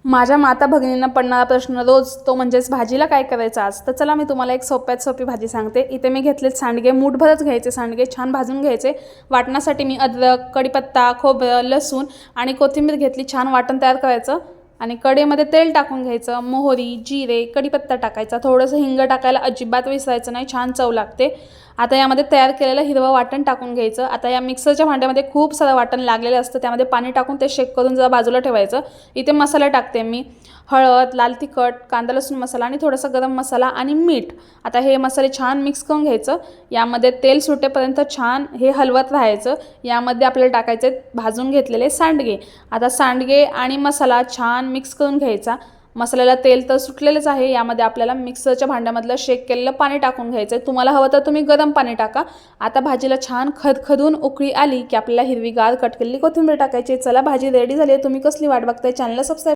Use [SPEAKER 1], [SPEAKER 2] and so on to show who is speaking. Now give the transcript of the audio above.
[SPEAKER 1] माझ्या माता भगिनींना पडणारा प्रश्न रोज तो म्हणजेच भाजीला काय करायचं आज. तर चला मी तुम्हाला एक सोप्यात सोपी भाजी सांगते. इथे मी घेतले सांडगे, मूठभरच घ्यायचे सांडगे, छान भाजून घ्यायचे. वाटण्यासाठी मी अद्रक, कढीपत्ता, खोबरं, लसूण आणि कोथिंबीर घेतली. छान वाटण तयार करायचं आणि कढईमध्ये तेल टाकून घ्यायचं. मोहरी, जिरे, कढीपत्ता टाकायचा, थोडंसं हिंग टाकायला अजिबात विसरायचं नाही, छान चव लागते. आता यामध्ये तयार केलेलं हिरवं वाटण टाकून घ्यायचं. आता या मिक्सरच्या भांड्यामध्ये खूप सारं वाटण लागलेलं असतं, त्यामध्ये पाणी टाकून ते शेक करून जरा बाजूला ठेवायचं. इथे मसाला टाकते मी, हळद, लाल तिखट, कांदा लसूण मसाला आणि थोडासा गरम मसाला आणि मीठ. आता हे मसाले छान मिक्स करून घ्यायचं. यामध्ये तेल सुटेपर्यंत छान हे हलवत राहायचं. यामध्ये आपल्याला टाकायचे भाजून घेतलेले सांडगे. आता सांडगे आणि मसाला छान मिक्स करून घ्यायचा. मसाल्याला तेल तर सुटलेलंच आहे. यामध्ये आपल्याला मिक्सरच्या भांड्यामधलं शेक केलेलं पाणी टाकून घ्यायचं. तुम्हाला हवं तर तुम्ही गरम पाणी टाका. आता भाजीला छान खदखदून उकळी आली की आपल्याला हिरवीगार कट केलेली कोथिंबीर टाकायची. चला भाजी रेडी झाली आहे. तुम्ही कसली वाट बघताय? चॅनलला सबस्क्राईब